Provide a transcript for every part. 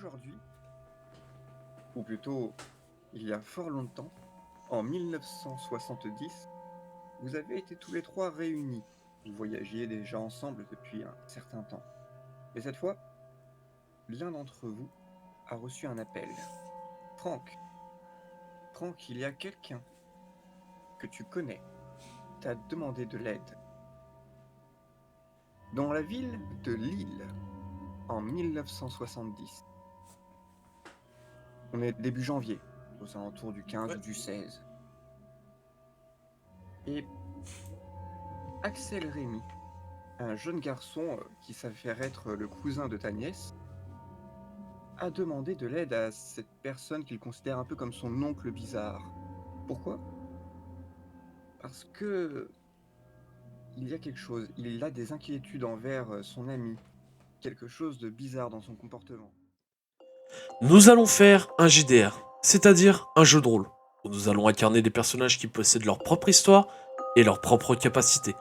aujourd'hui, ou plutôt il y a fort longtemps, en 1970, vous avez été tous les trois réunis. Vous voyagiez déjà ensemble depuis un certain temps. Et cette fois, l'un d'entre vous a reçu un appel. Franck, Franck, il y a quelqu'un que tu connais t'a demandé de l'aide. Dans la ville de Lille, en 1970, on est début janvier, aux alentours du 15 ou du 16. Et Axel Rémy, un jeune garçon qui s'avère être le cousin de ta nièce, a demandé de l'aide à cette personne qu'il considère un peu comme son oncle bizarre. Pourquoi? Parce que il y a quelque chose, il a des inquiétudes envers son ami, quelque chose de bizarre dans son comportement. Nous allons faire un JDR, c'est-à-dire un jeu de rôle, où nous allons incarner des personnages qui possèdent leur propre histoire et leurs propres capacités.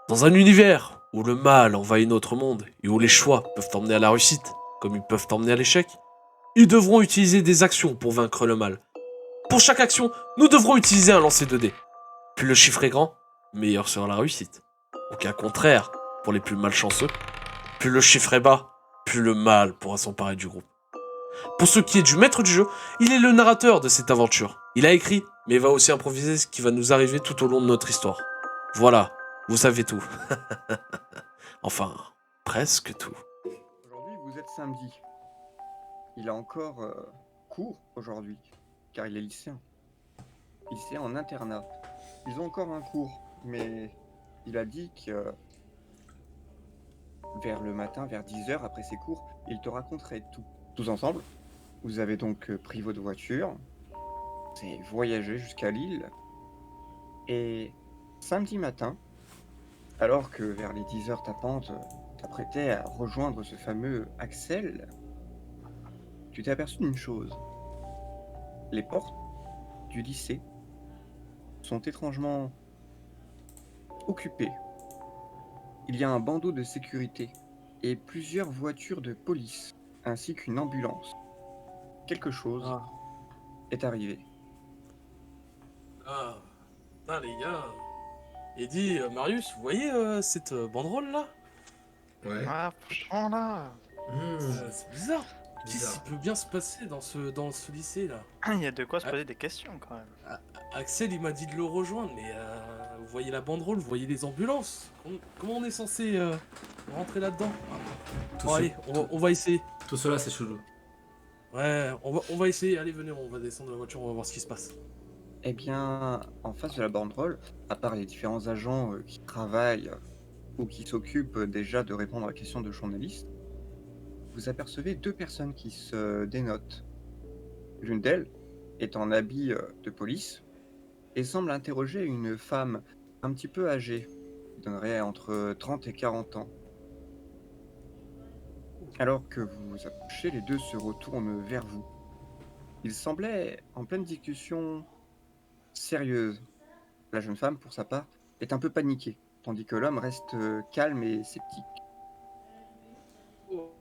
Dans un univers où le mal envahit notre monde et où les choix peuvent t'emmener à la réussite, comme ils peuvent t'emmener à l'échec, ils devront utiliser des actions pour vaincre le mal. Pour chaque action, nous devrons utiliser un lancer de dés. Plus le chiffre est grand, meilleure sera la réussite. Au cas contraire, pour les plus malchanceux, plus le chiffre est bas, plus le mal pourra s'emparer du groupe. Pour ce qui est du maître du jeu, il est le narrateur de cette aventure. Il a écrit, mais il va aussi improviser ce qui va nous arriver tout au long de notre histoire. Voilà, vous savez tout. Enfin, presque tout. Aujourd'hui, vous êtes samedi. Il a encore cours aujourd'hui, car il est lycéen. Lycéen en internat. Ils ont encore un cours, mais il a dit que vers le matin, vers 10 heures après ses cours, il te raconterait tout. Tous ensemble, vous avez donc pris votre voiture, c'est voyagé jusqu'à Lille, et samedi matin, alors que vers les 10 heures tapantes, t'apprêtais à rejoindre ce fameux Axel, tu t'es aperçu d'une chose. Les portes du lycée sont étrangement occupées. Il y a un bandeau de sécurité et plusieurs voitures de police, ainsi qu'une ambulance. Quelque chose Ah, est arrivé. ah, putain les gars. Et dit, Marius, vous voyez cette banderole là? Ouais. Ah, franchement, là, C'est bizarre. Qu'est-ce Bizarre. qui peut bien se passer dans ce lycée là? il y a de quoi se Ah, poser des questions quand même. Axel il m'a dit de le rejoindre, mais vous voyez la banderole, vous voyez les ambulances. Comment on est censé rentrer là-dedans? Tout, Bon ce- allez, tout, on va essayer. tout cela, c'est chelou. Ouais, on va essayer. Allez, venez, on va descendre de la voiture, on va voir ce qui se passe. Eh bien, en face de la banderole, à part les différents agents qui travaillent ou qui s'occupent déjà de répondre à la question de journalistes, vous apercevez deux personnes qui se dénotent. L'une d'elles est en habit de police et semble interroger une femme un petit peu âgée, qui donnerait entre 30 et 40 ans. Alors que vous vous approchez, les deux se retournent vers vous. Ils semblaient en pleine discussion sérieuse. La jeune femme, pour sa part, est un peu paniquée, tandis que l'homme reste calme et sceptique.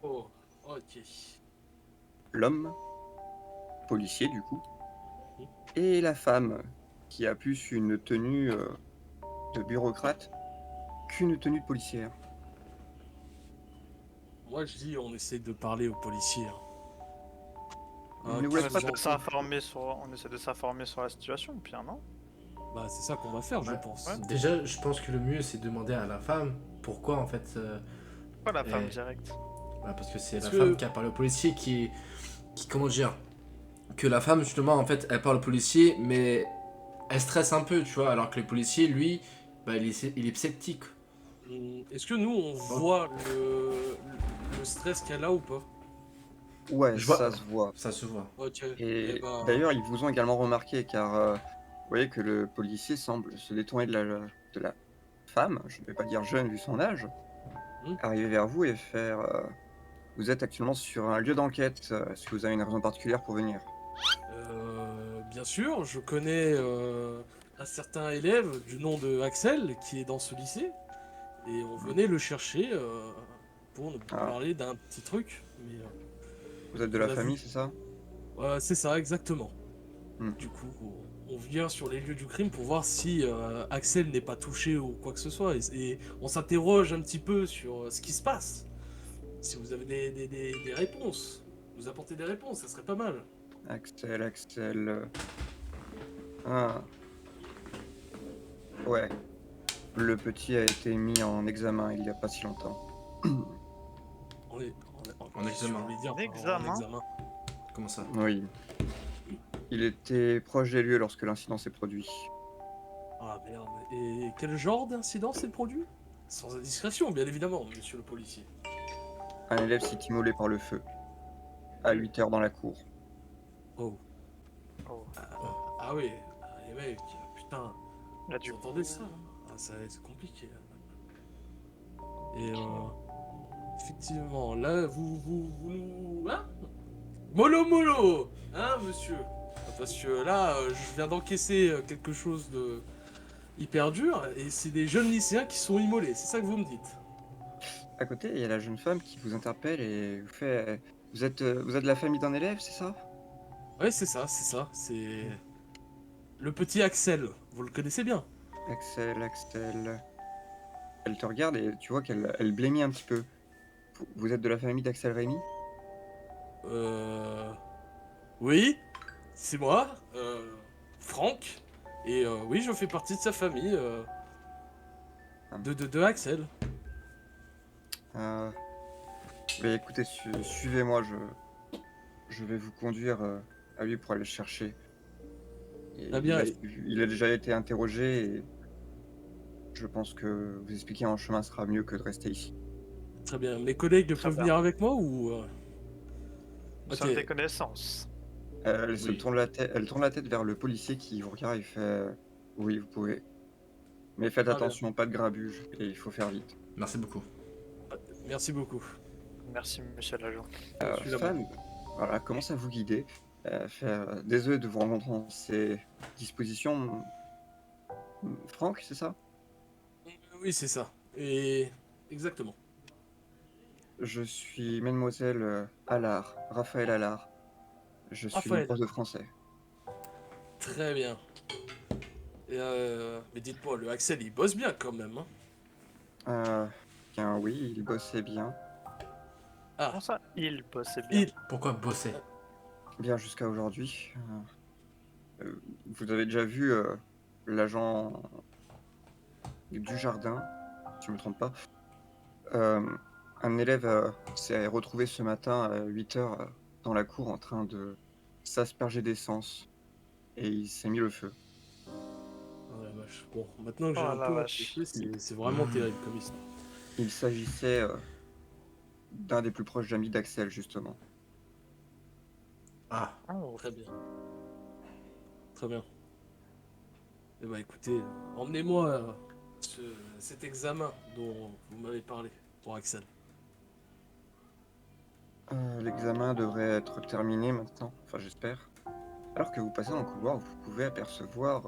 Oh, ok. L'homme, policier du coup, et la femme, qui a plus une tenue de bureaucrate qu'une tenue de policière. Moi je dis, on essaie de parler aux policiers. Il Hein, ne vous On laisse qu'ils pas essaie nous de entourent. on essaie de s'informer sur la situation, pire, non? Bah c'est ça qu'on va faire, je Ouais. pense. Ouais. Déjà, je pense que le mieux, c'est de demander à la femme pourquoi, en fait. Pas la femme elle- directe. Bah, parce que c'est Est-ce la que femme qui a parlé au policier comment dire, que la femme, justement, en fait, elle parle au policier, mais elle stresse un peu, tu vois, alors que le policier, lui, bah, il est sceptique. est-ce que nous on Bon, voit le stress qu'elle a ou pas? Ouais, je ça vois, se voit. ça se voit. Ok. Et Et bah d'ailleurs, ils vous ont également remarqué, car vous voyez que le policier semble se détourner de la femme, je ne vais pas dire jeune vu son âge, hmm, arriver vers vous et faire vous êtes actuellement sur un lieu d'enquête, est-ce que vous avez une raison particulière pour venir? bien sûr, je connais un certain élève du nom de Axel qui est dans ce lycée et on Mmh. venait le chercher pour nous Ah, parler d'un petit truc. Mais Vous êtes de On la a famille, vu. c'est ça? C'est ça, exactement. Hmm. Du coup, on vient sur les lieux du crime pour voir si Axel n'est pas touché ou quoi que ce soit. Et on s'interroge un petit peu sur ce qui se passe. Si vous avez des réponses, vous apportez des réponses, ça serait pas mal. Axel. Ah, ouais. Le petit a été mis en examen il y a pas si longtemps. En examen. Je voulais dire, En en examen. examen. Comment ça? Oui. Il était proche des lieux lorsque l'incident s'est produit. Ah merde. Et quel genre d'incident s'est produit? Sans indiscrétion, bien évidemment, monsieur le policier. Un élève s'est immolé par le feu, à 8 heures dans la cour. Oh. Oh. Ah oui. Ah, les mecs, putain. Là, du Vous coup, entendez ça? Ah, c'est compliqué. Et effectivement, là, vous... Hein? Mollo mollo! Hein, monsieur? Parce que là, je viens d'encaisser quelque chose de hyper dur, et c'est des jeunes lycéens qui sont immolés, c'est ça que vous me dites? À côté, il y a la jeune femme qui vous interpelle et vous fait vous êtes de la famille d'un élève, c'est ça? Ouais, c'est ça, c'est... Le petit Axel, vous le connaissez bien? Axel. Elle te regarde et tu vois qu'elle blêmit un petit peu. Vous êtes de la famille d'Axel Rémy? Euh... Oui, c'est moi, Franck, et oui, je fais partie de sa famille, de Axel. Euh, mais écoutez, suivez-moi, je vais vous conduire à lui pour aller le chercher. Et Très bien, il a déjà été interrogé et je pense que vous expliquer en chemin sera mieux que de rester ici. très bien. Mes collègues Très peuvent bien. venir avec moi ou... nous Ok, sommes des connaissances. Elle se oui. tourne elle tourne la tête vers le policier qui vous regarde et fait oui, vous pouvez. Mais faites Très bien. attention, pas de grabuge et il faut faire vite. Merci beaucoup. Merci beaucoup. Merci, monsieur l'agent. Je suis là-bas. Femme, voilà, commence à vous guider. Désolé de vous rencontrer dans ces dispositions. Franck, c'est ça? Oui, c'est ça. Et... Exactement. Je suis mademoiselle Allard, Raphaël Allard. Je suis le Raphaël. prof de français. Très bien. Et mais dites-moi, le Axel, il bosse bien quand même, hein? Bien oui, il bossait bien. Ah, Comment ça, il bossait bien? Pourquoi bosser? Bien jusqu'à aujourd'hui. Vous avez déjà vu l'agent du jardin, si je ne me trompe pas. Un élève s'est retrouvé ce matin à 8 heures dans la cour en train de s'asperger d'essence et il s'est mis le feu. Oh la vache. Bon, maintenant que j'ai Oh un la peu vache. réfléchi, c'est vraiment terrible comme histoire. Il s'agissait d'un des plus proches amis d'Axel, justement. Ah, Oh. Très bien. Très bien. Eh ben écoutez, emmenez-moi cet examen dont vous m'avez parlé pour Axel. L'examen devrait être terminé maintenant, enfin j'espère. Alors que vous passez dans le couloir, vous pouvez apercevoir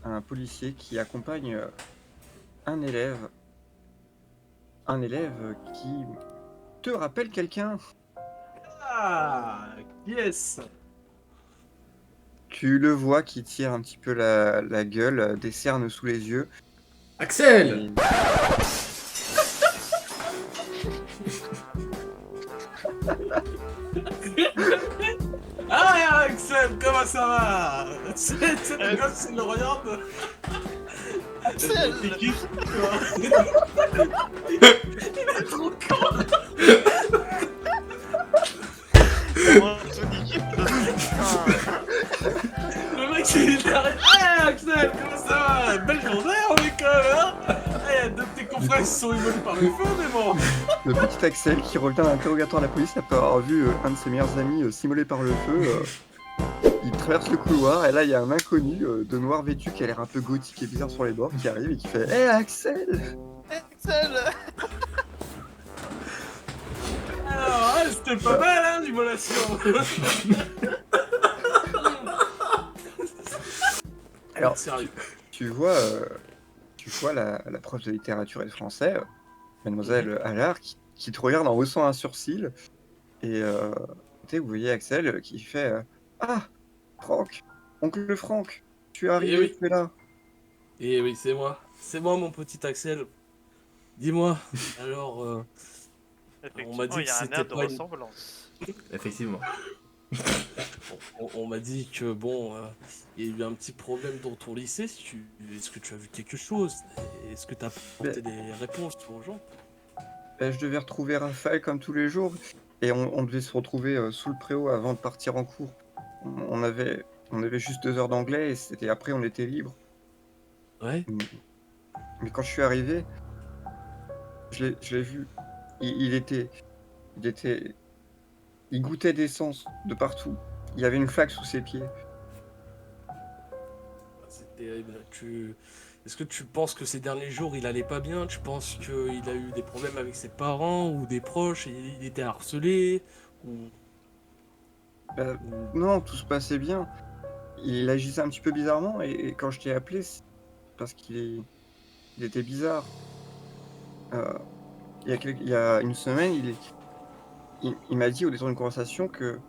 un policier qui accompagne un élève. Un élève qui te rappelle quelqu'un. Ah, yes. Tu le vois qui tire un petit peu la gueule, des cernes sous les yeux. Axel! Et Ah Axel, comment ça va? C'est le gosse, il le regarde. Axel! Il kiffe, tu vois. Il est trop con. Comment Anthony qui me donne Le mec il arrête. Hey Axel, comment ça va? Belle journée on est quand même, hein? Il y a deux de tes confrères qui se sont immolés par le feu, mais bon. le petit Axel qui revient à l'interrogatoire de la police après avoir vu un de ses meilleurs amis s'immoler par le feu. Il traverse le couloir et là il y a un inconnu de noir vêtu qui a l'air un peu gothique et bizarre sur les bords qui arrive et qui fait Hé Axel! Axel! Alors, ouais, c'était pas mal, hein, l'immolation. Alors, Sérieux. tu vois la prof de littérature et de français, mademoiselle Allard, qui te regarde en haussant un sourcil Et tu sais, vous voyez Axel qui fait Ah, Franck, oncle Franck, tu es Eh arrivé, oui, tu es là. eh oui, c'est moi. C'est moi, mon petit Axel. Dis-moi, alors, on m'a Effectivement, dit il que y a un c'était air de pas une... ressemblance. Effectivement. On m'a dit que, bon, il y a eu un petit problème dans ton lycée. Est-ce que tu as vu quelque chose? Est-ce que tu as Ben, apporté des réponses aux gens? ben, je devais retrouver Raphaël comme tous les jours et on devait se retrouver sous le préau avant de partir en cours. On avait juste 2 heures d'anglais et c'était après on était libre. Ouais? Mmh, mais quand je suis arrivé, je l'ai vu. Il il était il goûtait d'essence de partout. Il y avait une flaque sous ses pieds. Ah, c'est terrible. Est-ce que tu penses que ces derniers jours, il allait pas bien? Tu penses qu'il a eu des problèmes avec ses parents ou des proches et il était harcelé? Ou... Bah, ou- non, tout se passait bien. Il agissait un petit peu bizarrement et quand je t'ai appelé, c'est parce qu'il était bizarre. Heu, il y a une semaine, il m'a dit au détour d'une conversation que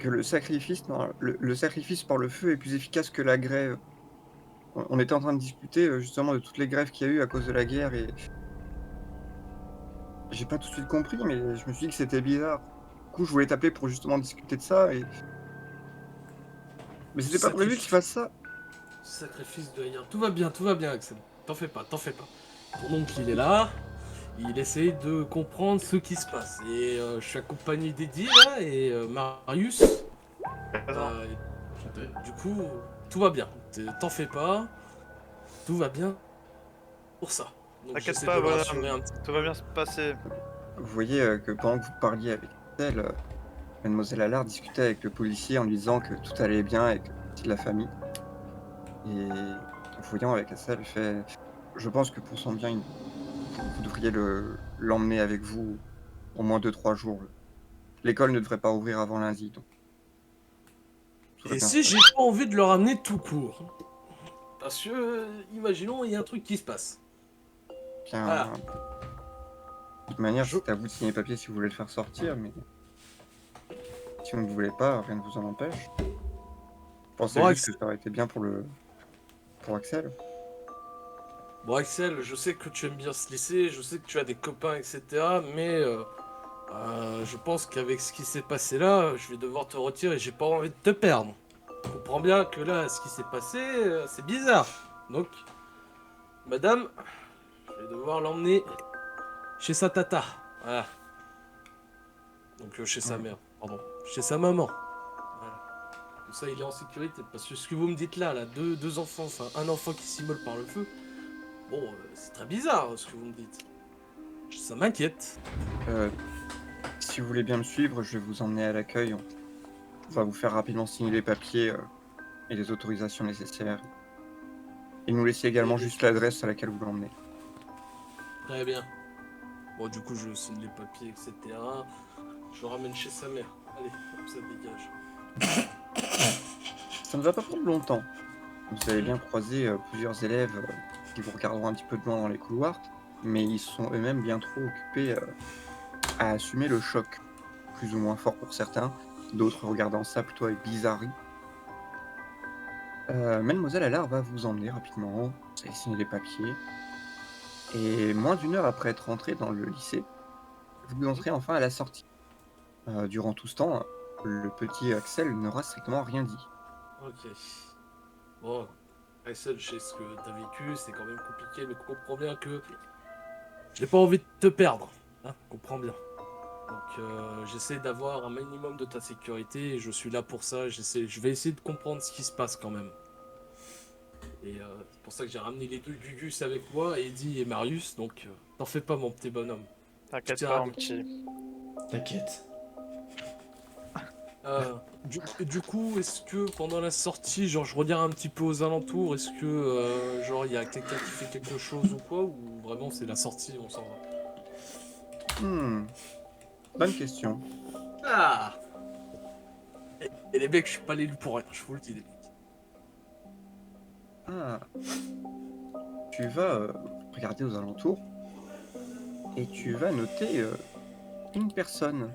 le sacrifice par le feu est plus efficace que la grève. On était en train de discuter, justement de toutes les grèves qu'il y a eu à cause de la guerre et j'ai pas tout de suite compris, mais je me suis dit que c'était bizarre. Du coup, je voulais t'appeler pour justement discuter de ça mais c'était pas prévu qu'il Sacrifice, fasse ça. sacrifice de haine. Tout va bien, Axel. T'en fais pas, t'en fais pas. Ton oncle, il est là. Il essaye de comprendre ce qui se passe. Et je suis accompagné d'Eddie là et Marius. Présent. Euh, du coup, tout va bien. T'en fais pas. Tout va bien pour ça. Donc T'inquiète j'essaie de pas, le rassurer bonhomme. un petit Tout va bien se passer. Vous voyez, que pendant que vous parliez avec elle, mademoiselle Allard discutait avec le policier en lui disant que tout allait bien et que partie de la famille et en fouillant avec Assel, elle fait: «Je pense que pour son bien, vous devriez l'emmener avec vous au moins 2 3 jours. L'école ne devrait pas ouvrir avant lundi, donc tout va Et bien se si j'ai passer». pas envie de le ramener tout court? Parce que, imaginons, il y a un truc qui se passe. Voilà. Bien, de toute manière, Je... c'est à vous de signer les papiers si vous voulez le faire sortir, mais si vous ne voulez pas, rien ne vous en empêche. Je pensais Bon, juste que Axel, ça aurait été bien pour Axel. bon, Axel, je sais que tu aimes bien se laisser, je sais que tu as des copains, etc. Mais je pense qu'avec ce qui s'est passé là, je vais devoir te retirer. J'ai pas envie de te perdre. Tu comprends bien que là, ce qui s'est passé, c'est bizarre. Donc, madame, je vais devoir l'emmener chez sa tata. Voilà. Donc, chez sa Mmh. mère, pardon. Chez sa maman. Voilà. Comme ça, il est en sécurité. Parce que ce que vous me dites là, deux enfants, enfin, un enfant qui s'immole par le feu, bon, c'est très bizarre ce que vous me dites. Ça m'inquiète. Heu, Si vous voulez bien me suivre, je vais vous emmener à l'accueil. On va vous faire rapidement signer les papiers, et les autorisations nécessaires et nous laisser Eh également bien, juste l'adresse à laquelle vous l'emmenez. très bien. Bon, du coup, je signe les papiers, etc. Je le ramène chez sa mère. Allez, hop, ça dégage. Ça ne va pas prendre longtemps. Vous allez bien croiser, plusieurs élèves, qui vous regarderont un petit peu de loin dans les couloirs, mais ils sont eux-mêmes bien trop occupés, à assumer le choc, plus ou moins fort pour certains, d'autres regardant ça plutôt avec bizarrerie. Mademoiselle Allard va vous emmener rapidement, vous allez signer les papiers et moins d'une heure après être rentré dans le lycée, vous Mhm. entrez enfin à la sortie. Durant tout ce temps, le petit Axel n'aura strictement rien dit. Ok. Bon, Axel, je sais ce que t'as vécu, c'est quand même compliqué, mais comprends bien que j'ai pas envie de te perdre. Hein, comprends bien. Donc, j'essaie d'avoir un minimum de ta sécurité et je suis là pour ça. Je vais essayer de comprendre ce qui se passe quand même. Et c'est pour ça que j'ai ramené les deux Gugus avec moi, Eddie et Marius. Donc, t'en fais pas, mon petit bonhomme. T'inquiète Tout pas, ira mon bien. petit. T'inquiète. Du coup, est-ce que pendant la sortie, genre, je regarde un petit peu aux alentours, est-ce que, genre, il y a quelqu'un qui fait quelque chose ou quoi, ou vraiment c'est la sortie, on s'en va? Mmh, bonne question. Ah! Et les mecs, je suis pas l'élu pour rien, je vous le dis, les mecs. Ah, tu vas, regarder aux alentours et tu vas noter, une personne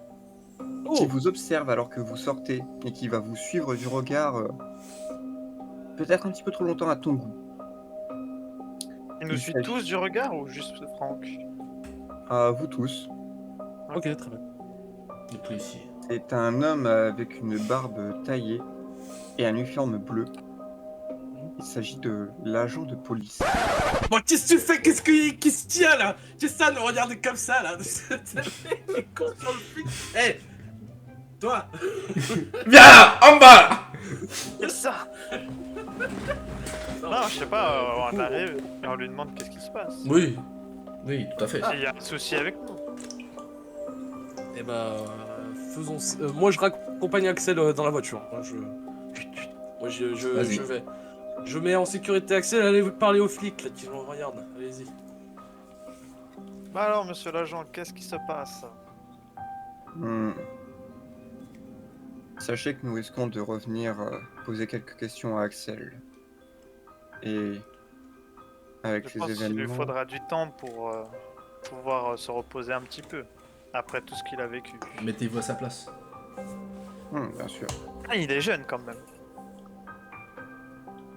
Oh, qui vous observe alors que vous sortez et qui va vous suivre du regard, peut-être un petit peu trop longtemps à ton goût. Il nous Il suit s'agit tous du regard ou juste Franck? à vous tous. ok, très bien. Le policier. C'est un homme avec une barbe taillée et un uniforme bleu. Il s'agit de l'agent de police. Bon, qu'est-ce que tu fais? Qu'est-ce qu'il y a là? Qu'est-ce que ça de me regarder comme ça là? T'es con sur le flic. Eh, toi, Viens en bas. Yes ça. Non, je sais pas, on arrive et on lui demande qu'est-ce qui se passe. Oui. Oui, tout à fait. S'il y a un souci avec nous. Eh ben, faisons. Moi, je raccompagne Axel dans la voiture. Vas-y. Je vais. Je mets en sécurité Axel. Allez parler aux flics là qui nous regardent. Allez-y. Bah alors, monsieur l'agent, qu'est-ce qui se passe? Hmm. Sachez que nous risquons de revenir poser quelques questions à Axel. Et avec Je les pense qu'il lui événements... faudra du temps pour pouvoir se reposer un petit peu. Après tout ce qu'il a vécu. Mettez-vous à sa place. Bien sûr, Ah, il est jeune quand même.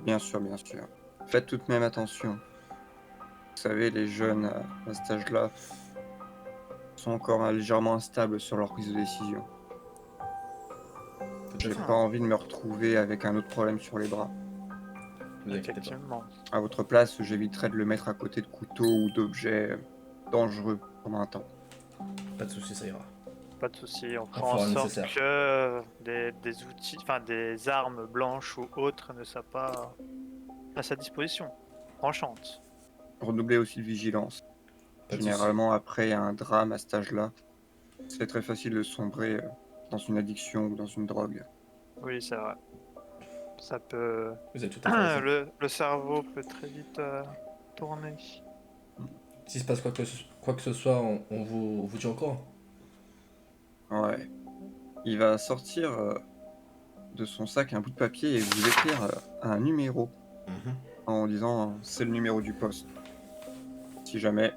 bien sûr, bien sûr. Faites tout de même attention. Vous savez, les jeunes à cet âge-là sont encore légèrement instables sur leur prise de décision. J'ai pas envie de me retrouver avec un autre problème sur les bras. Vous inquiétez pas. Effectivement. À votre place, j'éviterais de le mettre à côté de couteaux ou d'objets dangereux pendant un temps. Pas de soucis, ça ira. Pas de souci, on fera fera en le sorte nécessaire. que des outils, enfin des armes blanches ou autres ne soient pas à sa disposition. Tranchantes. Redoublez aussi de vigilance. Pas de Généralement, après un drame à cet âge-là, c'est très facile de sombrer dans une addiction ou dans une drogue. Oui, c'est vrai. Ça peut. soucis. Vous êtes tout à fait raison. Le cerveau peut très vite tourner. S'il se passe quoi que ce soit, on vous tient au courant. Ouais. Il va sortir de son sac un bout de papier et vous écrire un numéro en disant c'est le numéro du poste. Si jamais,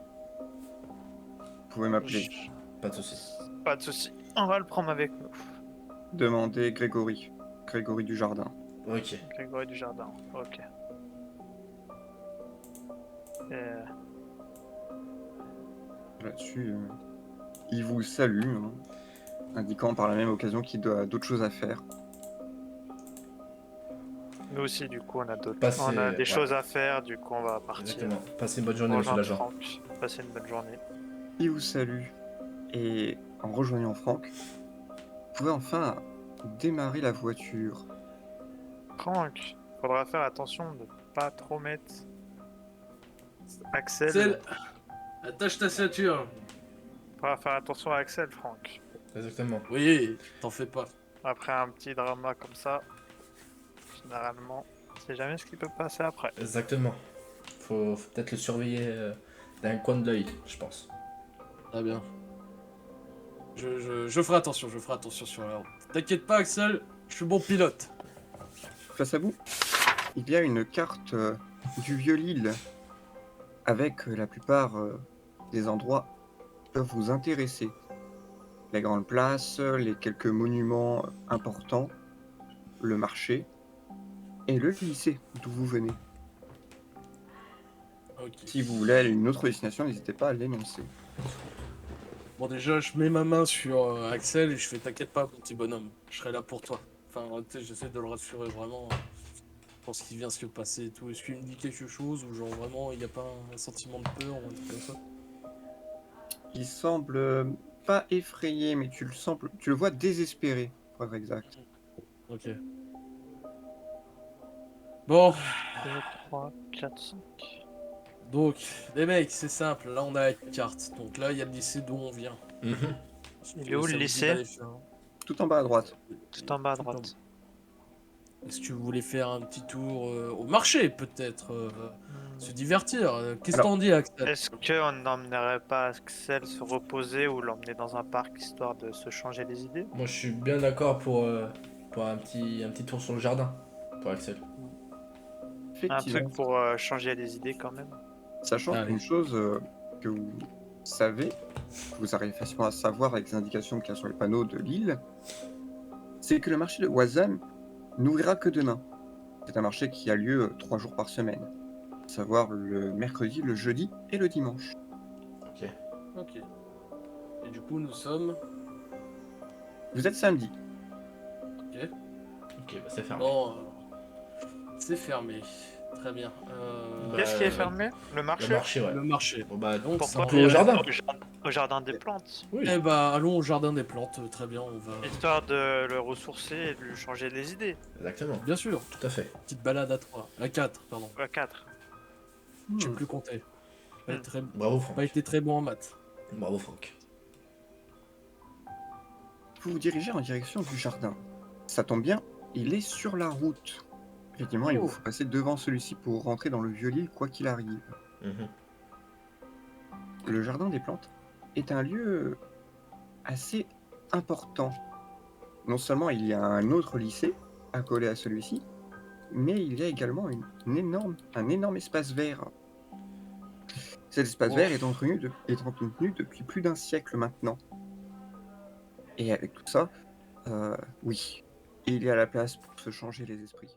vous pouvez m'appeler. Pas de soucis. Pas de souci. On va le prendre avec nous. Demandez Grégory. Grégory Dujardin. Ok. Grégory Dujardin. Ok. Là-dessus, il vous salue, hein, indiquant par la même occasion qu'il doit d'autres choses à faire. Nous aussi, du coup, on a Passez- des ouais. choses à faire. Du coup, on va partir. Exactement. Passez une bonne journée, monsieur Rejoindre l'agent. Franck. Passez une bonne journée. Il vous salue et en rejoignant Franck, vous pouvez enfin démarrer la voiture. Franck, faudra faire attention de pas trop mettre Axel. Axel, attache ta ceinture. Faudra faire attention à Axel, Franck. Exactement. Oui, t'en fais pas. Après un petit drama comme ça, généralement, on sait jamais ce qui peut passer après. Exactement. Faut peut-être le surveiller d'un coin de l'œil, je pense. Très bien. Je ferai attention, sur la route. T'inquiète pas, Axel, je suis bon pilote. Face à vous, il y a une carte du Vieux-Lille avec la plupart des endroits qui peuvent vous intéresser. Les grandes places, les quelques monuments importants, le marché et le lycée d'où vous venez. Ok. Si vous voulez aller à une autre destination, n'hésitez pas à l'énoncer. Bon, déjà, je mets ma main sur Axel et je fais t'inquiète pas, mon petit bonhomme, je serai là pour toi. Enfin, tu sais, j'essaie de le rassurer vraiment. Je pense qu'il vient se passer et tout. Est-ce qu'il me dit quelque chose ou genre vraiment il n'y a pas un sentiment de peur ou un truc comme ça? Il semble pas effrayé, mais tu le vois désespéré, pour être exact. Ok. Bon, 2, 3, 4, 5. donc, les mecs, c'est simple. Là, on a la carte. Donc là, il y a le lycée d'où on vient. Il est où, Ça le vous dit lycée d'aller faire- Tout en bas à droite. Tout en bas à Tout en droite. Est-ce que vous voulez faire un petit tour au marché, peut-être se divertir? Qu'est-ce que Alors, t'en dis, Axel? Est-ce qu'on n'emmenerait pas Axel se reposer ou l'emmener dans un parc histoire de se changer les idées? Moi, je suis bien d'accord pour un petit tour sur le jardin. Pour Axel. Un Effectivement, truc pour changer les idées quand même. sachant Allez. qu'une chose que vous savez, vous arrivez facilement à savoir avec les indications qu'il y a sur les panneaux de l'île, c'est que le marché de Wazam n'ouvrira que demain. C'est un marché qui a lieu 3 jours par semaine, à savoir le mercredi, le jeudi et le dimanche. Ok. Ok. Et du coup, nous sommes. Vous êtes samedi. Ok. Ok, bah c'est fermé. Bon, c'est fermé. Très bien. Qu'est-ce qui est Euh, fermé? Le Le marché? marché, ouais. Le marché. Bon bah, Donc, Pourquoi ça- peut aller au jardin. Au jardin des plantes. oui. Eh bah, allons au jardin des plantes. Très bien, on va. Histoire de le ressourcer et de lui changer les idées. Exactement. Bien sûr. Tout à fait. Petite balade à 3. À 4, pardon. À 4. Je sais Hmm. plus compter. Pas, Hmm. très... Bravo, Franck. pas été très bon en maths. Bravo, Franck. Vous vous dirigez en direction du jardin. Ça tombe bien, il est sur la route. Effectivement, il Oh. vous faut passer devant celui-ci pour rentrer dans le vieux-lîle quoi qu'il arrive. Mhm. Le jardin des plantes est un lieu assez important. Non seulement il y a un autre lycée accolé à celui-ci, mais il y a également un énorme espace vert. Cet espace Oh. vert est entretenu depuis plus d'un siècle maintenant. Et avec tout ça, oui, il y a la place pour se changer les esprits.